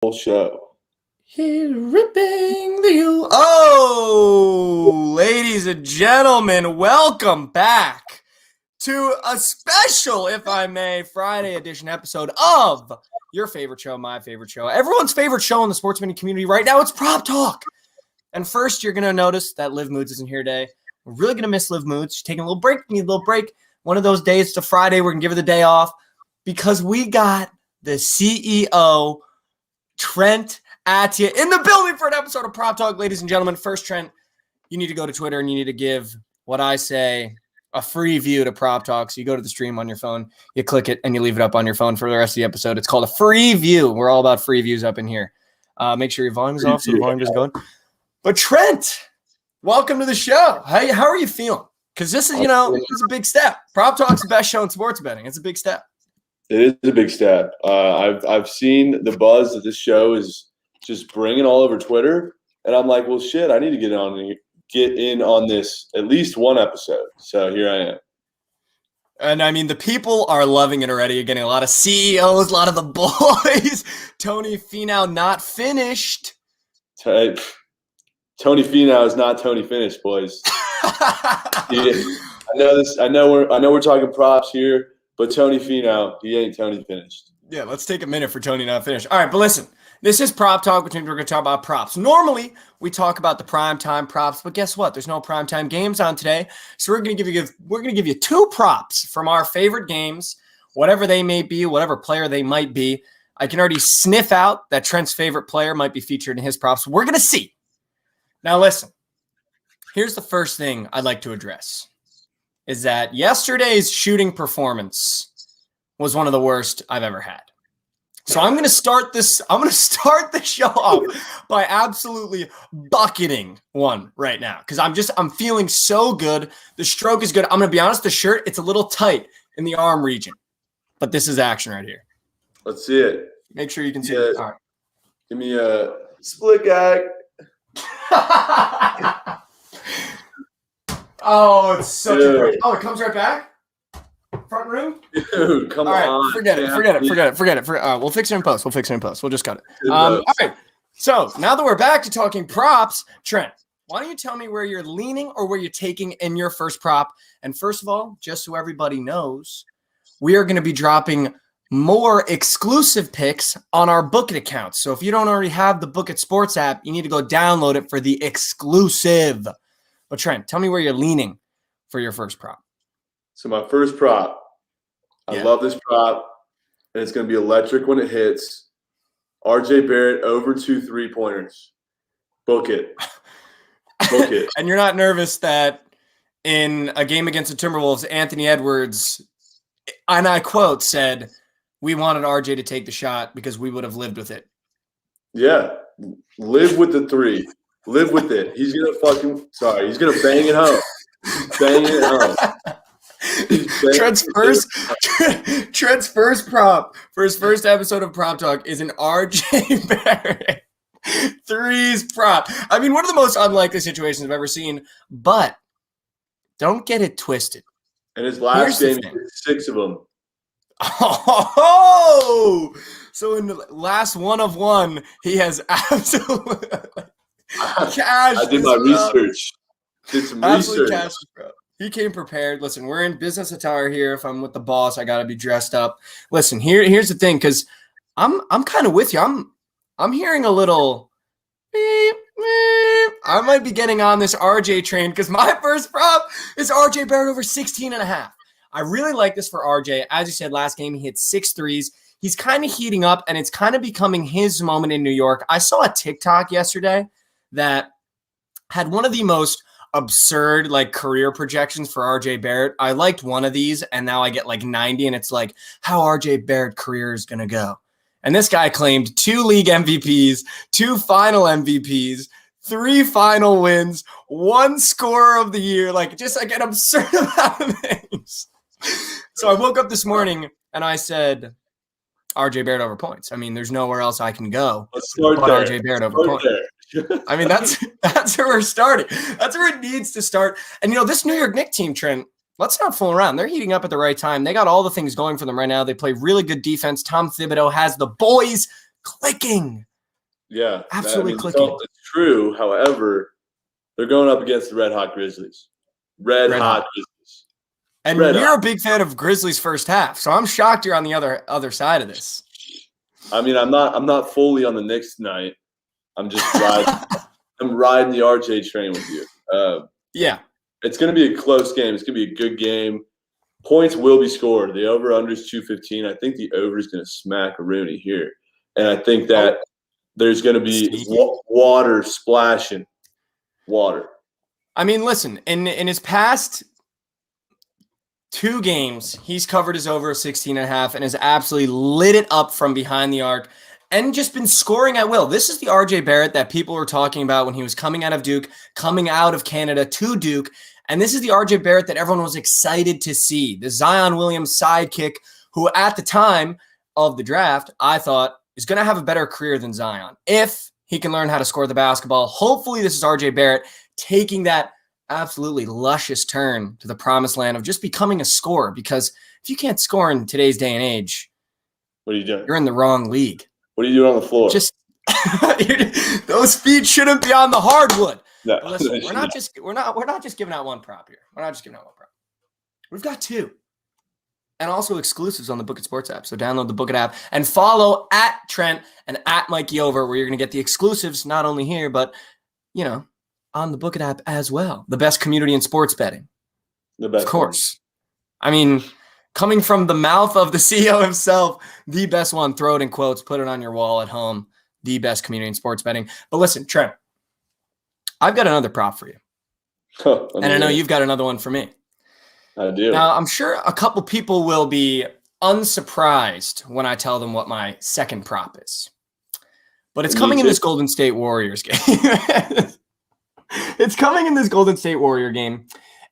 show. He's ripping the U. Oh, ladies and gentlemen, welcome back to a special, if I may, Friday edition episode of your favorite show, my favorite show, everyone's favorite show in the sports betting community right now. It's Prop Talk. And first, you're going to notice that Liv Moods isn't here today. We're really going to miss Liv Moods. She's taking a little break. Need a little break. One of those days to Friday, we're going to give her the day off because we got the CEO, Trent Attia, in the building for an episode of Prop Talk, ladies and gentlemen. First, Trent, you need to go to Twitter and you need to give what I say a free view to Prop Talk. So you go to the stream on your phone, you click it, and you leave it up on your phone for the rest of the episode. It's called a free view. We're all about free views up in here. Make sure your volume is off so the volume isn't going. But Trent, welcome to the show. How are you feeling? Because this is, it's a big step. Prop Talk's the best show in sports betting. It's a big step. It is a big step. I've seen the buzz that this show is just bringing all over Twitter, and I'm like, well, shit, I need to get in on this at least one episode. So here I am. And I mean, the people are loving it already. You're getting a lot of CEOs, a lot of the boys. Tony Finau not finished. Tony Finau is not Tony finished, boys. Yeah, I know this. I know we're talking props here, but Tony Finau, he ain't Tony finished. Yeah, let's take a minute for Tony not finished. All right, but listen, this is Prop Talk, which means we're going to talk about props. Normally, we talk about the primetime props, but guess what? There's no primetime games on today, so we're going to give you two props from our favorite games, whatever they may be, whatever player they might be. I can already sniff out that Trent's favorite player might be featured in his props. We're going to see. Now, listen, here's the first thing I'd like to address, is that yesterday's shooting performance was one of the worst I've ever had. So I'm going to start the show off by absolutely bucketing one right now because I'm feeling so good. The stroke is good. I'm going to be honest, the shirt, it's a little tight in the arm region, but this is action right here. Let's see it. Make sure you can see it. All right. Give me a split gag. Oh, it's such a great. Oh, it comes right back. Front room. Dude, come on. All right, forget it. We'll fix it in post. We'll just cut it. All right. So now that we're back to talking props, Trent, why don't you tell me where you're leaning or where you're taking in your first prop? And first of all, just so everybody knows, we are going to be dropping more exclusive picks on our Book It account. So if you don't already have the Book It Sports app, you need to go download it for the exclusive. But Trent, tell me where you're leaning for your first prop. So my first prop, I love this prop, and it's going to be electric when it hits. RJ Barrett over 2 3-pointers. Book it. Book it. And you're not nervous that in a game against the Timberwolves, Anthony Edwards, and I quote, said, "We wanted RJ to take the shot because we would have lived with it." Yeah. Live with the 3. Live with it. He's going to bang it home. Bang it home. Trent's first prop for his first episode of Prop Talk is an RJ Barrett threes prop. I mean, one of the most unlikely situations I've ever seen, but don't get it twisted. And his last game, 6 of them. Oh, so in the last one of one, he has absolutely cash. I did my research. Did some research. Cash, bro. He came prepared. Listen, we're in business attire here. If I'm with the boss, I got to be dressed up. Listen, here's the thing, because I'm kind of with you. I'm hearing a little beep, beep. I might be getting on this RJ train because my first prop is RJ Barrett over 16.5. I really like this for RJ. As you said, last game, he hit 6 threes. He's kind of heating up, and it's kind of becoming his moment in New York. I saw a TikTok yesterday that had one of the most absurd career projections for RJ Barrett. I liked one of these, and now I get 90, and it's like how RJ Barrett career is going to go. And this guy claimed 2 league MVPs, 2 final MVPs, 3 final wins, 1 scorer of the year, just an absurd amount of things. So I woke up this morning and I said, RJ Barrett over points. I mean, there's nowhere else I can go but RJ Barrett over points. I mean, that's where we're starting. That's where it needs to start. And, this New York Knicks team, Trent, let's not fool around. They're heating up at the right time. They got all the things going for them right now. They play really good defense. Tom Thibodeau has the boys clicking. Yeah, Absolutely clicking. it's true. However, they're going up against the Red Hot Grizzlies. Red hot Grizzlies. And Red you're hot. a big fan of Grizzlies first half, so I'm shocked you're on the other side of this. I mean, I'm not fully on the Knicks tonight. I'm just riding. I'm riding the RJ train with you. Yeah. It's going to be a close game. It's going to be a good game. Points will be scored. The over-under is 215. I think the over is going to smack a Rooney here. And I think that there's going to be water splashing. Water. I mean, listen, in his past 2 games, he's covered his over 16.5 and has absolutely lit it up from behind the arc and just been scoring at will. This is the RJ Barrett that people were talking about when he was coming out of Duke, coming out of Canada to Duke. And this is the RJ Barrett that everyone was excited to see. The Zion Williams sidekick, who at the time of the draft, I thought is going to have a better career than Zion if he can learn how to score the basketball. Hopefully this is RJ Barrett taking that absolutely luscious turn to the promised land of just becoming a scorer, because if you can't score in today's day and age, what are you doing? You're in the wrong league. What are you doing on the floor? Just those feet shouldn't be on the hardwood. No, listen, we're not just giving out one prop here. We're not just giving out one prop. We've got 2. And also exclusives on the Book It Sports app. So download the Book It app and follow at Trent and at Mikey Over, where you're going to get the exclusives not only here, but on the Book It app as well. The best community in sports betting. The best. Of course. I mean, coming from the mouth of the CEO himself, the best one. Throw it in quotes, put it on your wall at home. The best community in sports betting. But listen, Trent, I've got another prop for you. And I know you've got another one for me. I do. Now, I'm sure a couple people will be unsurprised when I tell them what my second prop is. But it's coming in this Golden State Warriors game. It's coming in this Golden State Warrior game.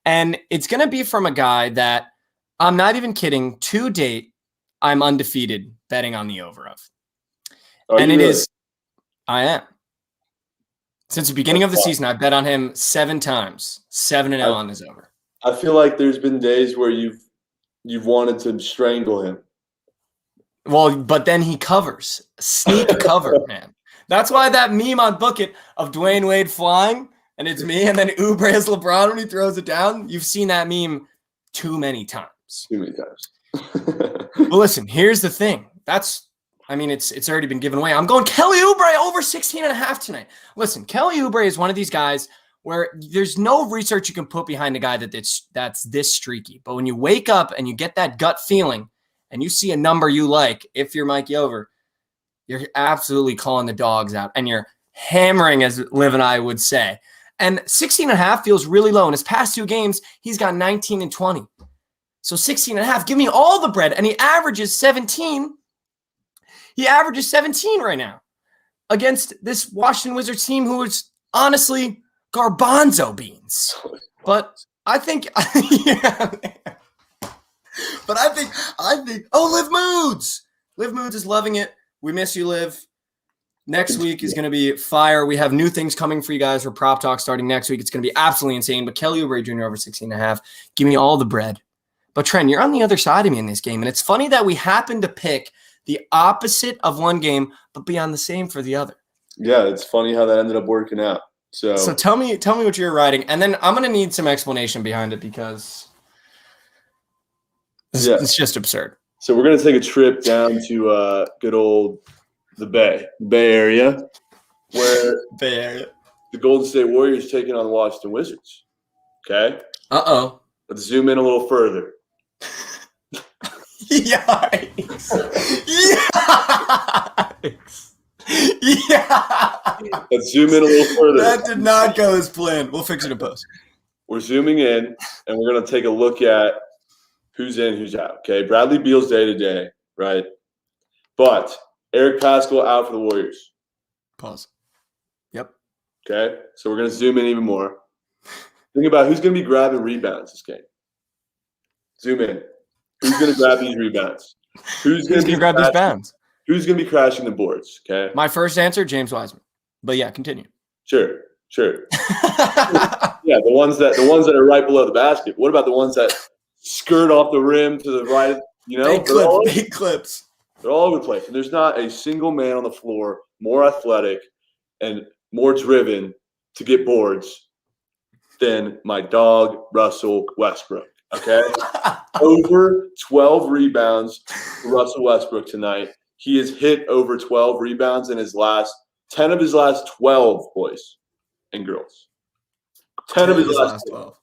And it's going to be from a guy that, I'm not even kidding, to date, I'm undefeated betting on the over of. And it is, I am. Since the beginning of the season, I bet on him 7 times, 7-0 on his over. I feel like there's been days where you've wanted to strangle him. Well, but then he covers. Sneak cover, man. That's why that meme on Book It of Dwayne Wade flying, and it's me, and then Oubre as LeBron when he throws it down. You've seen that meme too many times. Too many times. Well, listen, here's the thing. It's already been given away. I'm going Kelly Oubre over 16.5 tonight. Listen, Kelly Oubre is one of these guys where there's no research you can put behind a guy that's this streaky. But when you wake up and you get that gut feeling and you see a number you like, if you're Mikey Over, you're absolutely calling the dogs out and you're hammering, as Liv and I would say. And 16.5 feels really low. In his past 2 games, he's got 19 and 20. So 16.5, give me all the bread. And he averages 17. He averages 17 right now against this Washington Wizards team who is honestly garbanzo beans. But I think, Liv Moods. Liv Moods is loving it. We miss you, Liv. Next week is going to be fire. We have new things coming for you guys for Prop Talk starting next week. It's going to be absolutely insane. But Kelly Oubre Jr. over 16.5. Give me all the bread. But Trent, you're on the other side of me in this game. And it's funny that we happen to pick the opposite of one game, but be on the same for the other. Yeah, it's funny how that ended up working out. So tell me what you're writing. And then I'm going to need some explanation behind it because it's just absurd. So we're going to take a trip down to good old the Bay Area, where the Golden State Warriors taking on the Washington Wizards. Okay? Uh-oh. Let's zoom in a little further. Yikes. Yikes. Yeah. Let's zoom in a little further. That did not go as planned. We'll fix it in post. We're zooming in, and we're going to take a look at who's in, who's out. Okay? Bradley Beal's day-to-day, right? But Eric Paschall out for the Warriors. Pause. Yep. Okay? So we're going to zoom in even more. Think about who's going to be grabbing rebounds this game. Zoom in. Who's going to grab these rebounds? Who's going to grab these bounds? Who's going to be crashing the boards? Okay. My first answer, James Wiseman. But yeah, continue. Sure. Yeah, the ones that are right below the basket. What about the ones that skirt off the rim to the right? Big clips. They're all over the place. And there's not a single man on the floor more athletic, and more driven to get boards than my dog, Russell Westbrook. Okay? Over 12 rebounds for Russell Westbrook tonight. He has hit over 12 rebounds in 10 of his last 12, boys and girls. 10 of his last 12.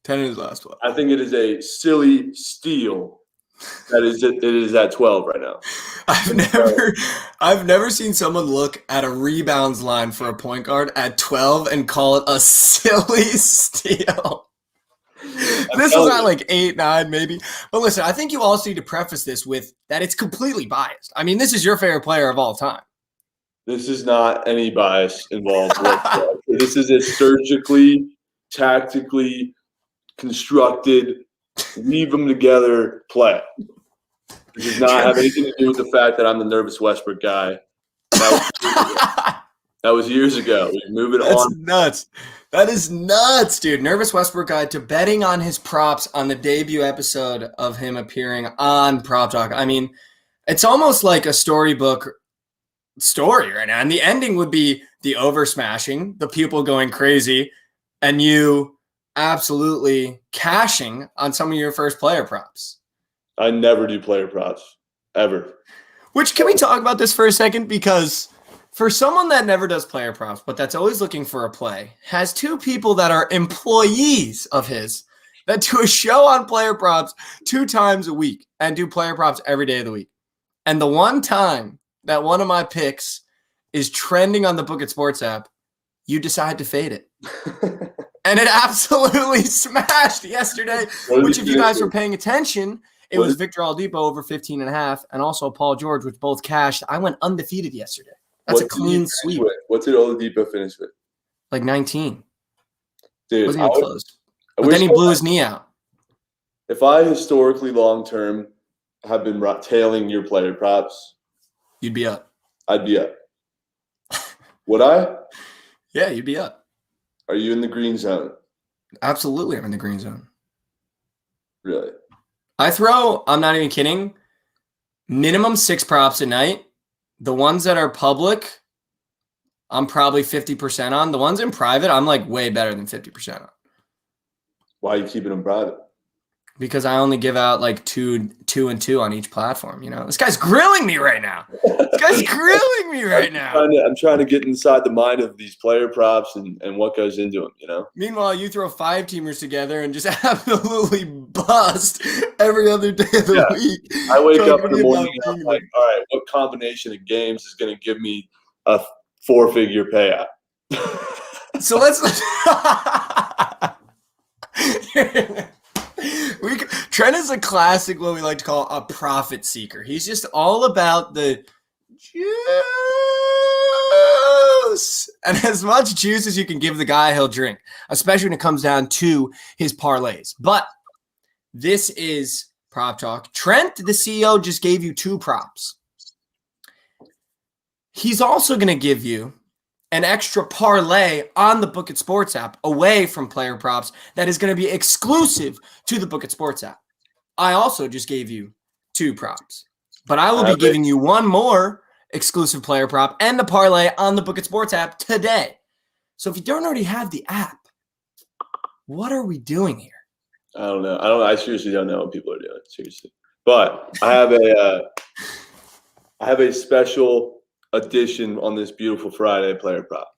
10 of his last 12. I think it is a silly steal that it is at 12 right now. I've never seen someone look at a rebounds line for a point guard at 12 and call it a silly steal. This was at like 8, 9, maybe. But listen, I think you also need to preface this with that it's completely biased. I mean, this is your favorite player of all time. This is not any bias involved whatsoever. This is a surgically, tactically constructed, weave them together play. It does not have anything to do with the fact that I'm the nervous Westbrook guy. That was years ago. We're moving on. That's nuts. That is nuts, dude. Nervous Westbrook guy to betting on his props on the debut episode of him appearing on Prop Talk. I mean, it's almost like a storybook story right now. And the ending would be the over smashing, the people going crazy, and you absolutely cashing on some of your first player props. I never do player props, ever. Which, can we talk about this for a second? Because for someone that never does player props, but that's always looking for a play, has 2 people that are employees of his that do a show on player props 2 times a week and do player props every day of the week. And the one time that one of my picks is trending on the Book It Sports app, you decide to fade it. And it absolutely smashed yesterday, which if you guys were paying attention, it was Victor Oladipo over 15.5 and also Paul George, which both cashed. I went undefeated yesterday. That's a clean sweep. What did Oladipo finish with? Like 19. Dude, wasn't even close. But then he blew his knee out. If I historically long-term have been tailing your player props, you'd be up. I'd be up. Would I? Yeah, you'd be up. Are you in the green zone? Absolutely, I'm in the green zone. Really? I'm not even kidding, minimum 6 props a night. The ones that are public, I'm probably 50% on. The ones in private, I'm like way better than 50% on. Why are you keeping them private? Because I only give out like two and two on each platform. You know, this guy's grilling me right now. I'm trying to get inside the mind of these player props and what goes into them, you know? Meanwhile, you throw 5 teamers together and just absolutely bust every other day of the week. I wake up in the morning and I'm like, all right, what combination of games is going to give me a 4-figure payout? So let's Trent is a classic, what we like to call a profit seeker. He's just all about the juice. And as much juice as you can give the guy, he'll drink, especially when it comes down to his parlays. But this is Prop Talk. Trent, the CEO, just gave you 2 props. He's also going to give you an extra parlay on the Book It Sports app away from player props that is going to be exclusive to the Book It Sports app. I also just gave you 2 props, but I will be giving you 1 more exclusive player prop and the parlay on the Book It Sports app today. So if you don't already have the app, what are we doing here? I don't know. I seriously don't know what people are doing. Seriously, but I have a special addition on this beautiful Friday player prop.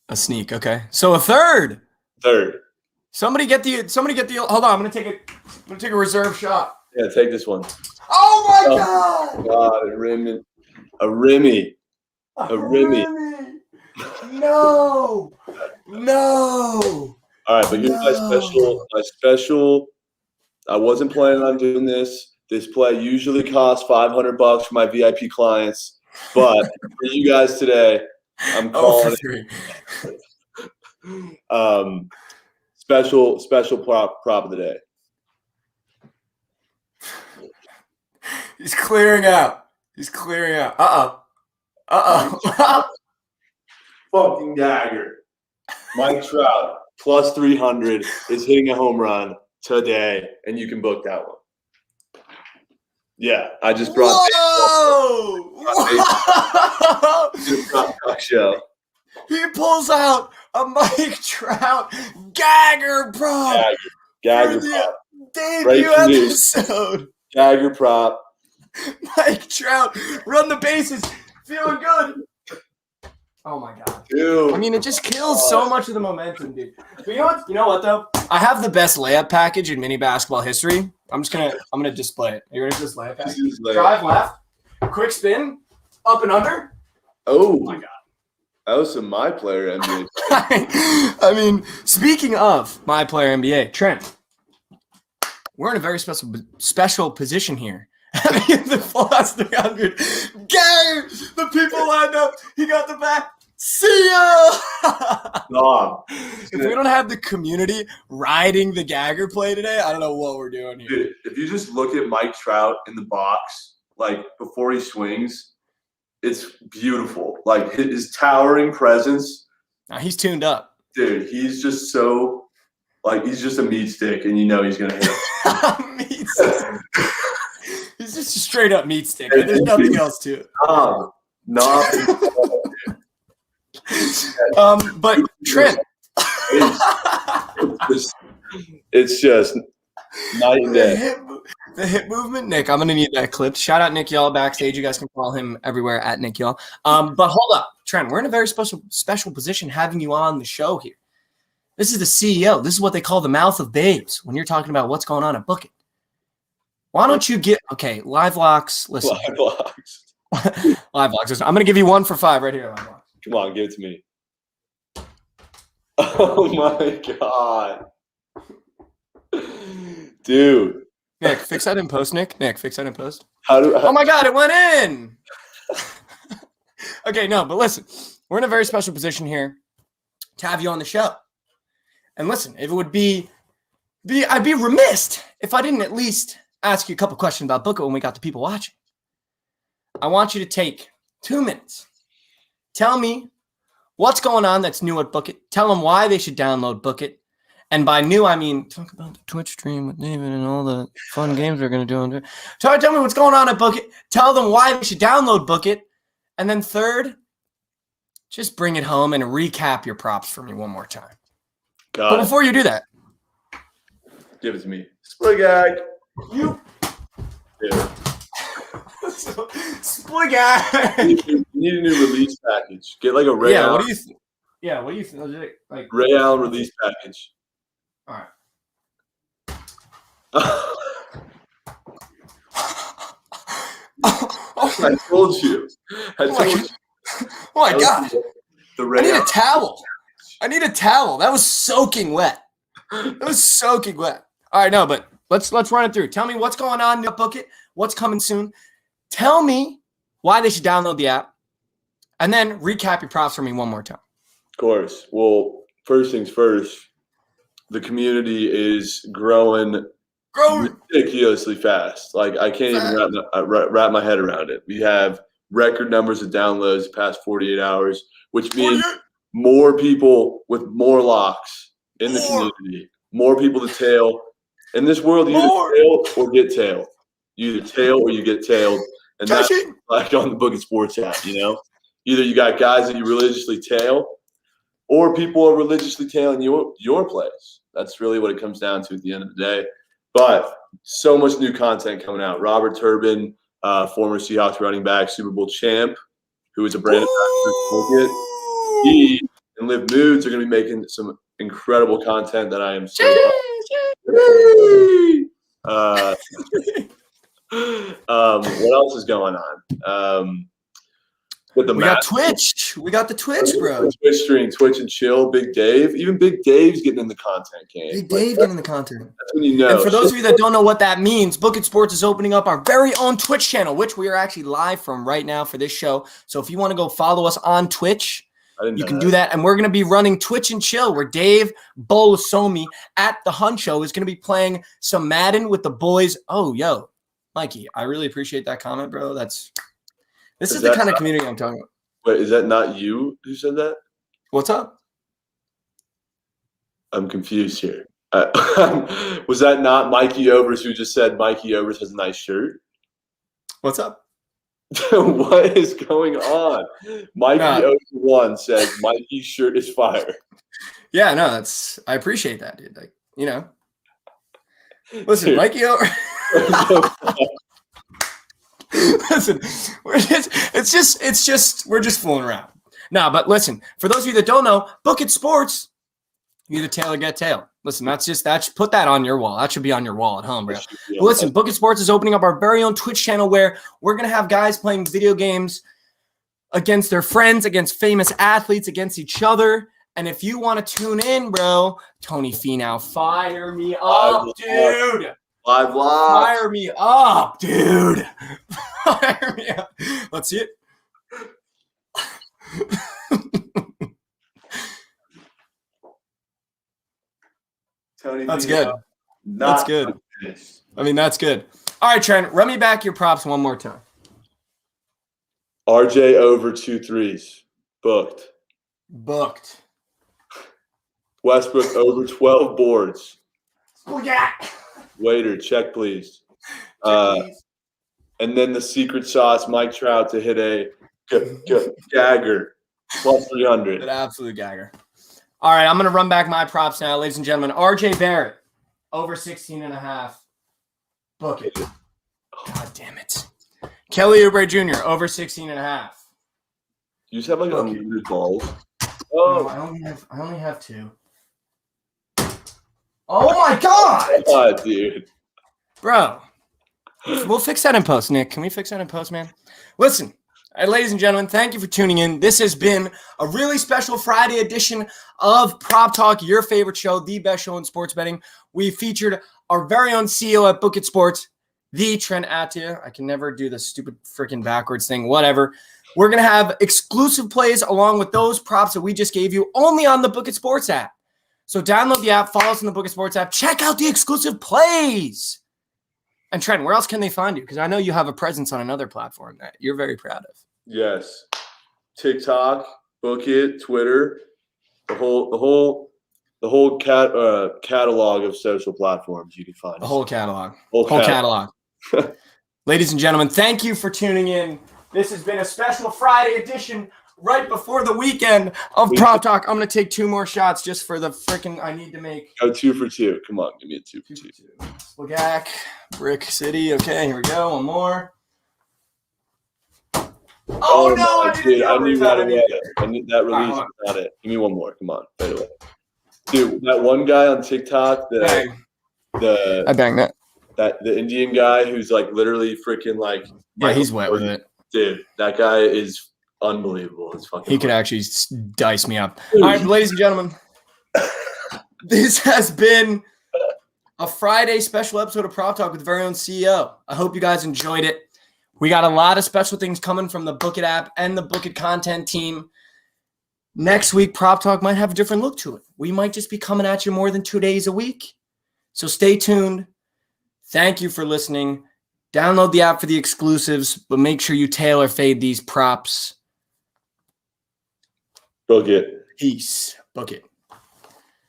A sneak, okay. So a third. Somebody get the hold on, I'm gonna take a reserve shot. Yeah, take this one. Oh my god! A Remy. No. All right, but here's my special. I wasn't planning on doing this. This play usually costs $500 for my VIP clients. But for you guys today, I'm calling it special prop of the day. He's clearing out. Fucking Gagger. Mike Trout plus 300 is hitting a home run today, and you can book that one. Yeah, I just brought Whoa! talk show. He pulls out a Mike Trout Gagger prop Gagger for the prop. debut Breaking news. episode. Gagger prop. Mike Trout, run the bases, feeling good. Oh my god, Dude. I mean, it just kills so much of the momentum, dude. But you know what? You know what though? I have the best layup package in mini basketball history. I'm gonna display it. Are you ready for this layup package? Drive left, quick spin, up and under. Oh my god. That was some My Player NBA. I mean, speaking of My Player NBA, Trent, we're in a very special position here. The plus 300. Gang! The people lined up. He got the back. See ya! If we don't have the community riding the Gagger play today, I don't know what we're doing here. Dude, if you just look at Mike Trout in the box, like before he swings, it's beautiful. Like his towering presence. Now he's tuned up. Dude, he's just so, like, he's just a meat stick, and you know he's going to hit. Meat stick. He's just a straight up meat stick. There's nothing else to it. But Trent. It's just night and day. The hip movement, Nick. I'm gonna need that clip. Shout out Nick Y'all backstage. You guys can follow him everywhere at Nick Y'all. But hold up, Trent. We're in a very special position having you on the show here. This is the CEO. This is what they call the mouth of babes when you're talking about what's going on at Book It. Why don't you get live locks? Listen, live locks. Live locks. Listen, I'm gonna give you 1 for 5 right here. Live locks. Come on, give it to me. Oh my god, dude. Nick, fix that in post. Nick, fix that in post. Oh my god, it went in. Okay, no, but listen, we're in a very special position here to have you on the show. And listen, if it would I'd be remiss if I didn't at least ask you a couple questions about Book It when we got the people watching. I want you to take 2 minutes. Tell me what's going on that's new at Book It. Tell them why they should download Book It. And by new, I mean talk about the Twitch stream with David and all the fun games we're going to do. Tell me what's going on at Book It. Tell them why they should download Book It. And then third, just bring it home and recap your props for me one more time. But before you do that, give it to me. Split gag. You. Yeah. Split gag. You need a new release package. Get like a Ray Allen. What do you think? Yeah, what do you think? Like Ray Allen release package. All right. I told you. Oh my god. I need a towel. That was soaking wet. All right, no, but let's run it through. Tell me what's going on. Book It. What's coming soon? Tell me why they should download the app, and then recap your props for me one more time. Of course. Well, first things first. The community is growing ridiculously fast. Like I can't even wrap my head around it. We have record numbers of downloads the past 48 hours, which means more people with more locks in the community, more people to tail. In this world, you either tail or get tailed. You either tail or you get tailed. And that's like on the Book It Sports app, you know? Either you got guys that you religiously tail, or people are religiously tailing your plays. That's really what it comes down to at the end of the day. But so much new content coming out. Robert Turbin, former Seahawks running back, Super Bowl champ, who is a brand ambassador. He and Liv Moods are going to be making some incredible content that I am so what else is going on? We got Twitch. We got the Twitch, bro. Twitch stream, Twitch and chill. Big Dave. Even Big Dave's getting in the content game. Big Dave getting in the content. That's when you know. And for those of you that don't know what that means, Book It Sports is opening up our very own Twitch channel, which we are actually live from right now for this show. So if you want to go follow us on Twitch, you can do that. And we're going to be running Twitch and Chill, where Dave Bolosomi at the Hunt Show is going to be playing some Madden with the boys. Oh, yo, Mikey, I really appreciate that comment, bro. This is the kind of community I'm talking about. Wait, is that not you who said that? What's up? I'm confused here. Was that not Mikey Overs who just said Mikey Overs has a nice shirt? What's up? What is going on? Mikey01 says Mikey's shirt is fire. Yeah, no, I appreciate that, dude. Like, you know. Listen, dude. Mikey. Listen, we're just fooling around. No, but listen, for those of you that don't know, Book It Sports, you either tail or get tail. Listen, put that on your wall. That should be on your wall at home, bro. But listen, Book It Sports is opening up our very own Twitch channel where we're gonna have guys playing video games against their friends, against famous athletes, against each other. And if you want to tune in, bro, Tony Finau, fire me up, dude. Live. Fire me up, dude. Fire me up. Let's see it. Tony, that's good. That's good. I mean, that's good. All right, Trent, run me back your props one more time. RJ over 2 threes. Booked. Westbrook over 12 boards. Oh, yeah. Waiter, check please. And then the secret sauce, Mike Trout to hit a gagger plus 300. An absolute gagger. All right, I'm going to run back my props now, ladies and gentlemen. RJ Barrett over 16.5. Book it. God damn it. Kelly Oubre Jr. over 16.5. You just have like unlimited balls. Oh, no, I only have 2. Oh my God! God, dude. Bro. We'll fix that in post, Nick. Can we fix that in post, man? Listen, ladies and gentlemen, thank you for tuning in. This has been a really special Friday edition of Prop Talk, your favorite show, the best show in sports betting. We featured our very own CEO at Book It Sports, the Trent Attia. I can never do the stupid freaking backwards thing, whatever. We're going to have exclusive plays along with those props that we just gave you only on the Book It Sports app. So download the app, follow us on the Book It Sports app, check out the exclusive plays. And Trent, where else can they find you? Because I know you have a presence on another platform that you're very proud of. Yes. TikTok, Book It, Twitter, the whole catalog of social platforms you can find. The whole catalog. Whole catalog. Ladies and gentlemen, thank you for tuning in. This has been a special Friday edition right before the weekend of Prop Talk. I'm going to take 2 more shots just for the freaking I need to make. Go 2 for 2. Come on, give me a 2 for 2. Spagak, Brick City. Okay, here we go. One more. Oh no, I didn't I knew right away. I knew that release was not it. Give me one more. Come on, right away. Dude, that one guy on TikTok, I banged that. The Indian guy who's like literally freaking like he's wet with it. Dude, that guy is unbelievable. It's fucking he could actually dice me up. All right, ladies and gentlemen, this has been a Friday special episode of Prop Talk with the very own CEO. I hope you guys enjoyed it. We got a lot of special things coming from the Book It app and the Book It content team. Next week, Prop Talk might have a different look to it. We might just be coming at you more than 2 days a week. So stay tuned. Thank you for listening. Download the app for the exclusives, but make sure you tailor fade these props. Book it. Peace. Book it.